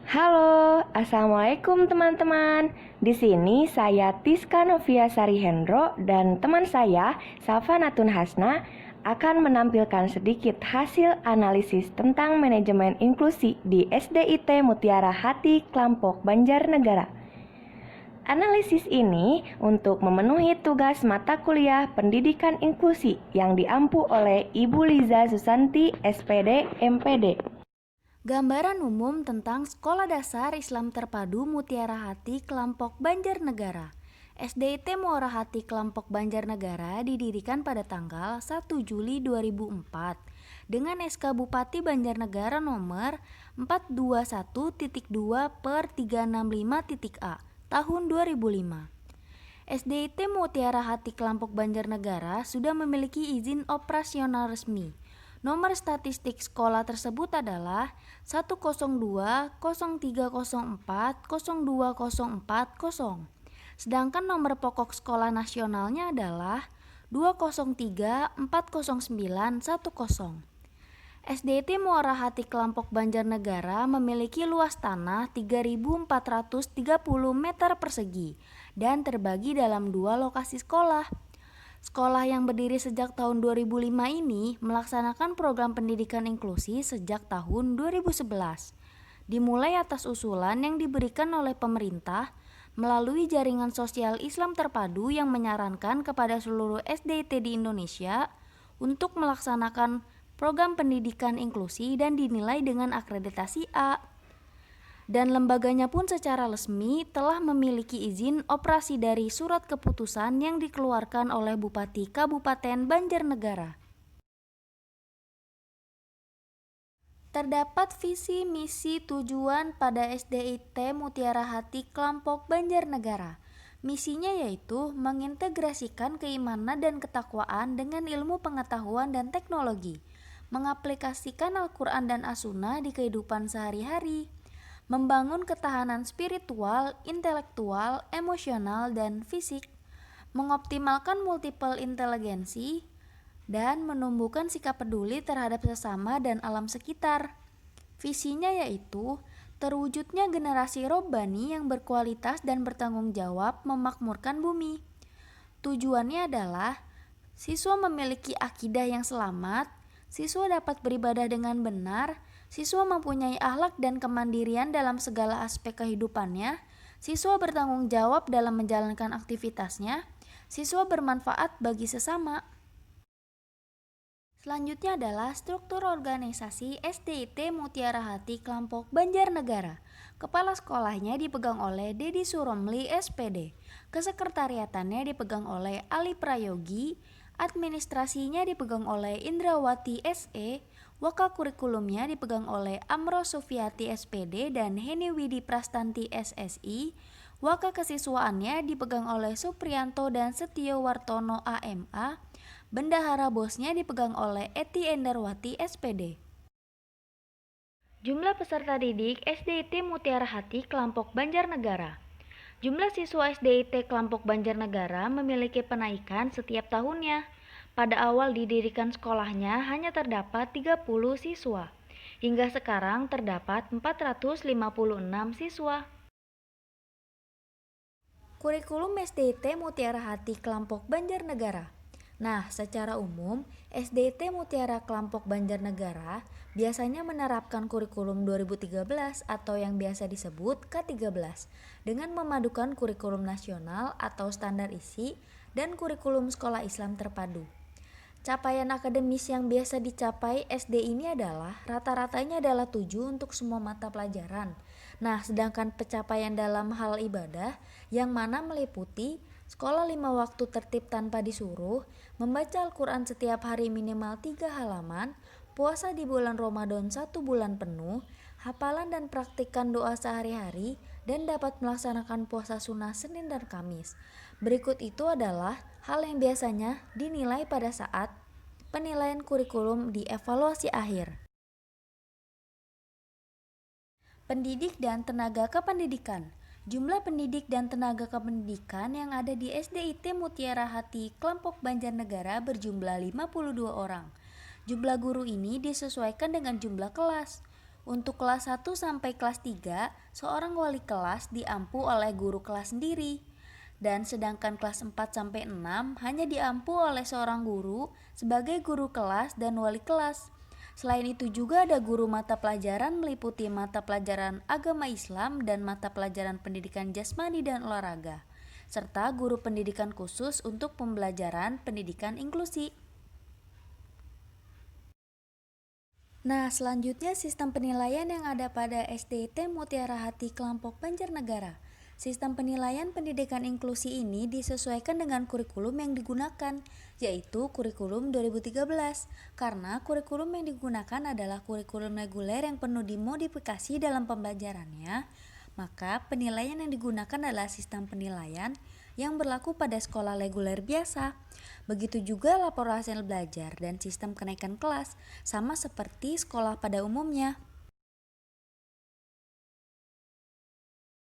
Halo, Assalamualaikum teman-teman. Di sini saya Tiska Novia Sarihendro dan teman saya, Safa Natun Hasna, akan menampilkan sedikit hasil analisis tentang manajemen inklusi di SDIT Mutiara Hati Klampok Banjarnegara. Analisis ini untuk memenuhi tugas mata kuliah pendidikan inklusi yang diampu oleh Ibu Liza Susanti, SPD, MPD. Gambaran umum tentang Sekolah Dasar Islam Terpadu Mutiara Hati Klampok Banjarnegara. SDIT Muara Hati Klampok Banjarnegara didirikan pada tanggal 1 Juli 2004 dengan SK Bupati Banjarnegara nomor 421.2/365.A tahun 2005. SDIT Mutiara Hati Klampok Banjarnegara sudah memiliki izin operasional resmi. Nomor statistik sekolah tersebut adalah 102 0304 0204 Sedangkan nomor pokok sekolah nasionalnya adalah 203 409 10. SDIT Muara Hati Klampok Banjarnegara memiliki luas tanah 3.430 meter persegi dan terbagi dalam dua lokasi sekolah. Sekolah yang berdiri sejak tahun 2005 ini melaksanakan program pendidikan inklusi sejak tahun 2011. Dimulai atas usulan yang diberikan oleh pemerintah melalui jaringan sosial Islam Terpadu yang menyarankan kepada seluruh SDIT di Indonesia untuk melaksanakan program pendidikan inklusi dan dinilai dengan akreditasi A. Dan lembaganya pun secara resmi telah memiliki izin operasi dari surat keputusan yang dikeluarkan oleh Bupati Kabupaten Banjarnegara. Terdapat visi, misi, tujuan pada SDIT Mutiara Hati Klampok Banjarnegara. Misinya yaitu mengintegrasikan keimanan dan ketakwaan dengan ilmu pengetahuan dan teknologi, mengaplikasikan Al-Quran dan As-Sunnah di kehidupan sehari-hari, membangun ketahanan spiritual, intelektual, emosional, dan fisik, mengoptimalkan multiple inteligensi, dan menumbuhkan sikap peduli terhadap sesama dan alam sekitar. Visinya yaitu terwujudnya generasi robbani yang berkualitas dan bertanggung jawab memakmurkan bumi. Tujuannya adalah siswa memiliki akidah yang selamat, siswa dapat beribadah dengan benar, siswa mempunyai akhlak dan kemandirian dalam segala aspek kehidupannya, siswa bertanggung jawab dalam menjalankan aktivitasnya, siswa bermanfaat bagi sesama. Selanjutnya adalah struktur organisasi SDIT Mutiara Hati Klampok Banjarnegara. Kepala sekolahnya dipegang oleh Dedi Suromli SPD. Kesekretariatannya dipegang oleh Ali Prayogi. Administrasinya dipegang oleh Indrawati SE. Waka kurikulumnya dipegang oleh Amro Sufiati SPD dan Heni Widi Prastanti SSI. Waka kesiswaannya dipegang oleh Supriyanto dan Setio Wartono AMA. Bendahara bosnya dipegang oleh Eti Endarwati SPD. Jumlah peserta didik SDIT Mutiara Hati Klampok Banjarnegara. Jumlah siswa SDIT Klampok Banjarnegara memiliki penaikan setiap tahunnya. Pada awal didirikan sekolahnya hanya terdapat 30 siswa. Hingga sekarang terdapat 456 siswa. Kurikulum SDIT Mutiara Hati Klampok Banjarnegara. Nah, secara umum, SDIT Mutiara Klampok Banjarnegara biasanya menerapkan kurikulum 2013 atau yang biasa disebut K13 dengan memadukan kurikulum nasional atau standar isi dan kurikulum sekolah Islam terpadu. Capaian akademis yang biasa dicapai SD ini adalah rata-ratanya adalah 7 untuk semua mata pelajaran. Nah, sedangkan pencapaian dalam hal ibadah yang mana meliputi sekolah 5 waktu tertib tanpa disuruh, membaca Al-Quran setiap hari minimal 3 halaman, puasa di bulan Ramadan 1 bulan penuh, hafalan dan praktikkan doa sehari-hari, dan dapat melaksanakan puasa sunnah Senin dan Kamis. Berikut itu adalah hal yang biasanya dinilai pada saat penilaian kurikulum di evaluasi akhir. Pendidik dan tenaga kependidikan. Jumlah pendidik dan tenaga kependidikan yang ada di SDIT Mutiara Hati Klampok Banjarnegara berjumlah 52 orang. Jumlah guru ini disesuaikan dengan jumlah kelas. Untuk kelas 1 sampai kelas 3, seorang wali kelas diampu oleh guru kelas sendiri. Dan sedangkan kelas 4 sampai 6 hanya diampu oleh seorang guru sebagai guru kelas dan wali kelas. Selain itu juga ada guru mata pelajaran meliputi mata pelajaran agama Islam dan mata pelajaran pendidikan jasmani dan olahraga, serta guru pendidikan khusus untuk pembelajaran pendidikan inklusi. Nah, selanjutnya sistem penilaian yang ada pada SDIT Mutiara Hati Klampok Banjarnegara. Sistem penilaian pendidikan inklusi ini disesuaikan dengan kurikulum yang digunakan, yaitu kurikulum 2013. Karena kurikulum yang digunakan adalah kurikulum reguler yang penuh dimodifikasi dalam pembelajarannya, maka penilaian yang digunakan adalah sistem penilaian yang berlaku pada sekolah reguler biasa. Begitu juga laporan hasil belajar dan sistem kenaikan kelas, sama seperti sekolah pada umumnya.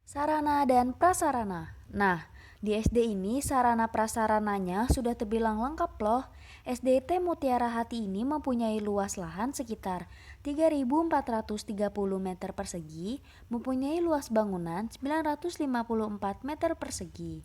Sarana dan prasarana. Nah, di SD ini sarana prasarananya sudah terbilang lengkap loh. SDIT Mutiara Hati ini mempunyai luas lahan sekitar 3.430 meter persegi, mempunyai luas bangunan 954 meter persegi.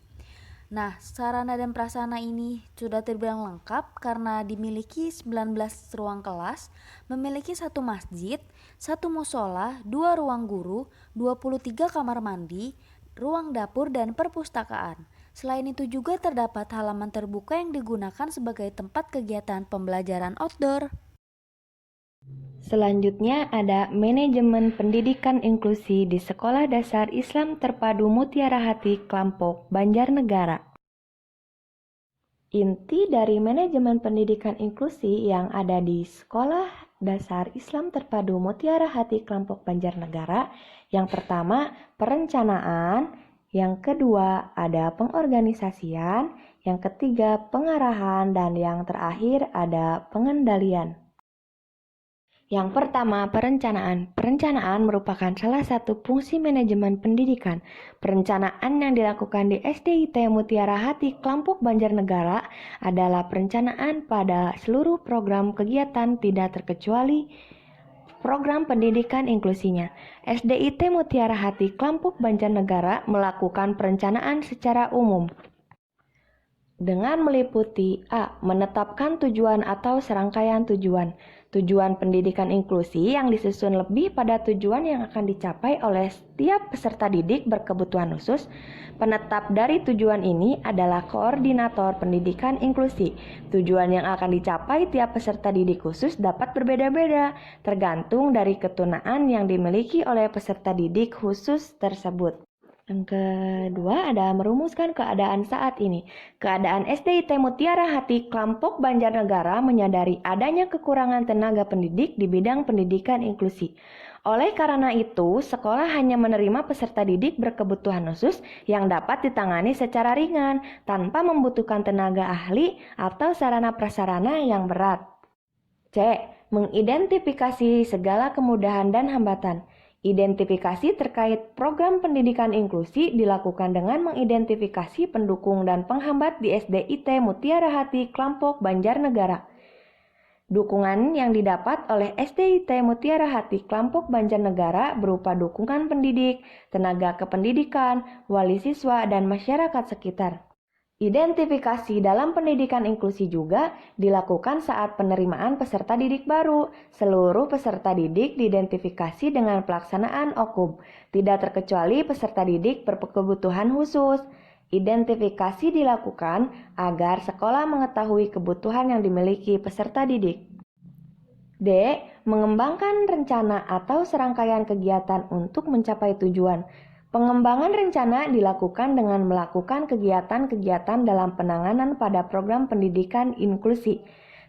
Nah, sarana dan prasarana ini sudah terbilang lengkap karena dimiliki 19 ruang kelas, memiliki 1 masjid, 1 musola, 2 ruang guru, 23 kamar mandi, ruang dapur dan perpustakaan. Selain itu juga terdapat halaman terbuka yang digunakan sebagai tempat kegiatan pembelajaran outdoor. Selanjutnya ada manajemen pendidikan inklusi di Sekolah Dasar Islam Terpadu Mutiara Hati Klampok Banjarnegara. Inti dari manajemen pendidikan inklusi yang ada di Sekolah Dasar Islam Terpadu Mutiara Hati Klampok Banjarnegara, yang pertama perencanaan, yang kedua ada pengorganisasian, yang ketiga pengarahan, dan yang terakhir ada pengendalian. Yang pertama, perencanaan. Perencanaan merupakan salah satu fungsi manajemen pendidikan. Perencanaan yang dilakukan di SDIT Mutiara Hati Klampok Banjarnegara adalah perencanaan pada seluruh program kegiatan tidak terkecuali program pendidikan inklusinya. SDIT Mutiara Hati Klampok Banjarnegara melakukan perencanaan secara umum dengan meliputi A. Menetapkan tujuan atau serangkaian tujuan. Tujuan pendidikan inklusi yang disusun lebih pada tujuan yang akan dicapai oleh setiap peserta didik berkebutuhan khusus. Penetap dari tujuan ini adalah koordinator pendidikan inklusi. Tujuan yang akan dicapai tiap peserta didik khusus dapat berbeda-beda, tergantung dari ketunaan yang dimiliki oleh peserta didik khusus tersebut. Yang kedua ada merumuskan keadaan saat ini. Keadaan SDIT Mutiara Hati Klampok Banjarnegara menyadari adanya kekurangan tenaga pendidik di bidang pendidikan inklusi. Oleh karena itu, sekolah hanya menerima peserta didik berkebutuhan khusus yang dapat ditangani secara ringan tanpa membutuhkan tenaga ahli atau sarana prasarana yang berat. C. Mengidentifikasi segala kemudahan dan hambatan. Identifikasi terkait program pendidikan inklusi dilakukan dengan mengidentifikasi pendukung dan penghambat di SDIT Mutiara Hati Klampok Banjarnegara. Dukungan yang didapat oleh SDIT Mutiara Hati Klampok Banjarnegara berupa dukungan pendidik, tenaga kependidikan, wali siswa, dan masyarakat sekitar. Identifikasi dalam pendidikan inklusi juga dilakukan saat penerimaan peserta didik baru. Seluruh peserta didik diidentifikasi dengan pelaksanaan OKUB, tidak terkecuali peserta didik berkebutuhan khusus. Identifikasi dilakukan agar sekolah mengetahui kebutuhan yang dimiliki peserta didik. D. Mengembangkan rencana atau serangkaian kegiatan untuk mencapai tujuan. Pengembangan rencana dilakukan dengan melakukan kegiatan-kegiatan dalam penanganan pada program pendidikan inklusi.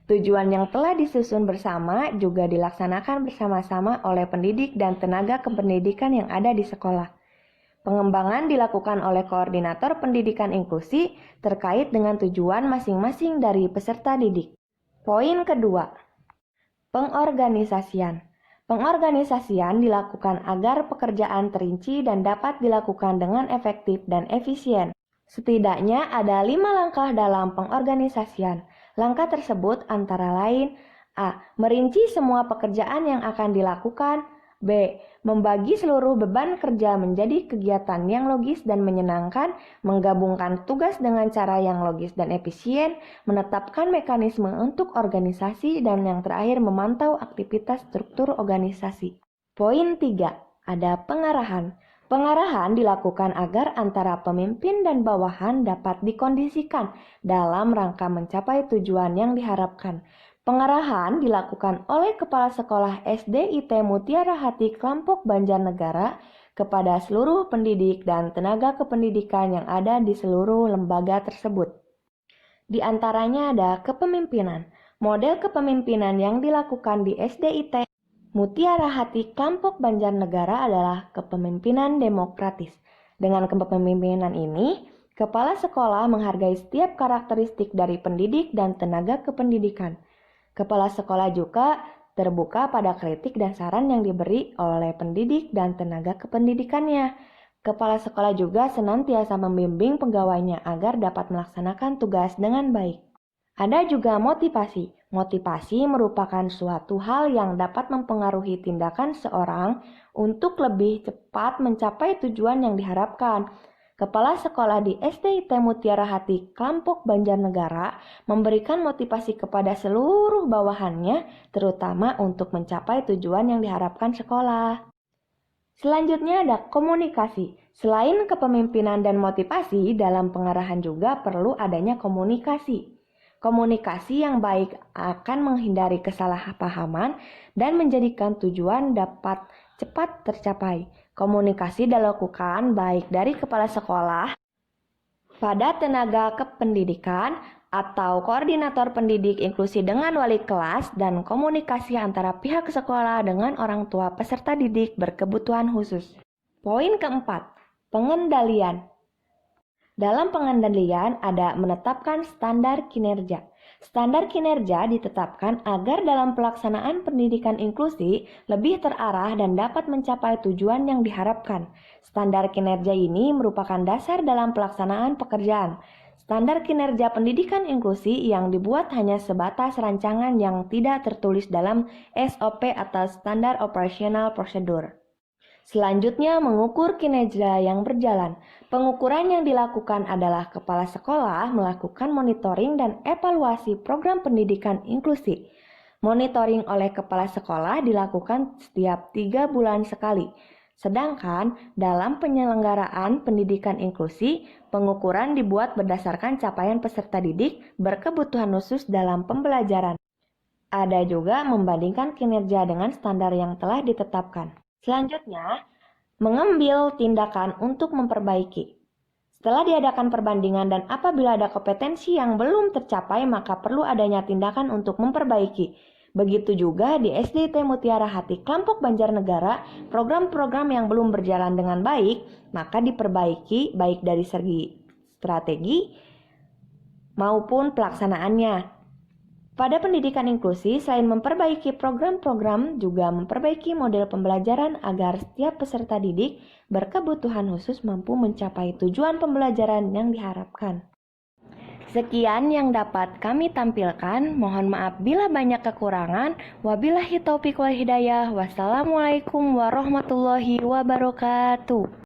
Tujuan yang telah disusun bersama juga dilaksanakan bersama-sama oleh pendidik dan tenaga kependidikan yang ada di sekolah. Pengembangan dilakukan oleh koordinator pendidikan inklusi terkait dengan tujuan masing-masing dari peserta didik. Poin kedua, pengorganisasian. Pengorganisasian dilakukan agar pekerjaan terinci dan dapat dilakukan dengan efektif dan efisien. Setidaknya ada 5 langkah dalam pengorganisasian. Langkah tersebut antara lain A. Merinci semua pekerjaan yang akan dilakukan. B. Membagi seluruh beban kerja menjadi kegiatan yang logis dan menyenangkan, menggabungkan tugas dengan cara yang logis dan efisien, menetapkan mekanisme untuk organisasi, dan yang terakhir memantau aktivitas struktur organisasi. Poin 3. Ada pengarahan. Pengarahan dilakukan agar antara pemimpin dan bawahan dapat dikondisikan dalam rangka mencapai tujuan yang diharapkan. Pengarahan dilakukan oleh Kepala Sekolah SDIT Mutiara Hati Klampok Banjarnegara kepada seluruh pendidik dan tenaga kependidikan yang ada di seluruh lembaga tersebut. Di antaranya ada kepemimpinan. Model kepemimpinan yang dilakukan di SDIT Mutiara Hati Klampok Banjarnegara adalah kepemimpinan demokratis. Dengan kepemimpinan ini, Kepala Sekolah menghargai setiap karakteristik dari pendidik dan tenaga kependidikan. Kepala sekolah juga terbuka pada kritik dan saran yang diberi oleh pendidik dan tenaga kependidikannya. Kepala sekolah juga senantiasa membimbing pegawainya agar dapat melaksanakan tugas dengan baik. Ada juga motivasi. Motivasi merupakan suatu hal yang dapat mempengaruhi tindakan seorang untuk lebih cepat mencapai tujuan yang diharapkan. Kepala sekolah di SDIT Mutiara Hati Klampok Banjarnegara memberikan motivasi kepada seluruh bawahannya, terutama untuk mencapai tujuan yang diharapkan sekolah. Selanjutnya ada komunikasi. Selain kepemimpinan dan motivasi, dalam pengarahan juga perlu adanya komunikasi. Komunikasi yang baik akan menghindari kesalahpahaman dan menjadikan tujuan dapat cepat tercapai. Komunikasi dilakukan baik dari kepala sekolah pada tenaga kependidikan atau koordinator pendidik inklusi dengan wali kelas dan komunikasi antara pihak sekolah dengan orang tua peserta didik berkebutuhan khusus. Poin keempat, pengendalian. Dalam pengendalian ada menetapkan standar kinerja. Standar kinerja ditetapkan agar dalam pelaksanaan pendidikan inklusi lebih terarah dan dapat mencapai tujuan yang diharapkan. Standar kinerja ini merupakan dasar dalam pelaksanaan pekerjaan. Standar kinerja pendidikan inklusi yang dibuat hanya sebatas rancangan yang tidak tertulis dalam SOP atau Standar Operational Procedure. Selanjutnya, mengukur kinerja yang berjalan. Pengukuran yang dilakukan adalah kepala sekolah melakukan monitoring dan evaluasi program pendidikan inklusi. Monitoring oleh kepala sekolah dilakukan setiap 3 bulan sekali. Sedangkan dalam penyelenggaraan pendidikan inklusi, pengukuran dibuat berdasarkan capaian peserta didik berkebutuhan khusus dalam pembelajaran. Ada juga membandingkan kinerja dengan standar yang telah ditetapkan. Selanjutnya, mengambil tindakan untuk memperbaiki. Setelah diadakan perbandingan dan apabila ada kompetensi yang belum tercapai, maka perlu adanya tindakan untuk memperbaiki. Begitu juga di SDIT Mutiara Hati Klampok Banjarnegara, program-program yang belum berjalan dengan baik, maka diperbaiki baik dari segi strategi maupun pelaksanaannya. Pada pendidikan inklusi, selain memperbaiki program-program, juga memperbaiki model pembelajaran agar setiap peserta didik berkebutuhan khusus mampu mencapai tujuan pembelajaran yang diharapkan. Sekian yang dapat kami tampilkan. Mohon maaf bila banyak kekurangan. Wabillahi taufiq wal hidayah. Wassalamualaikum warahmatullahi wabarakatuh.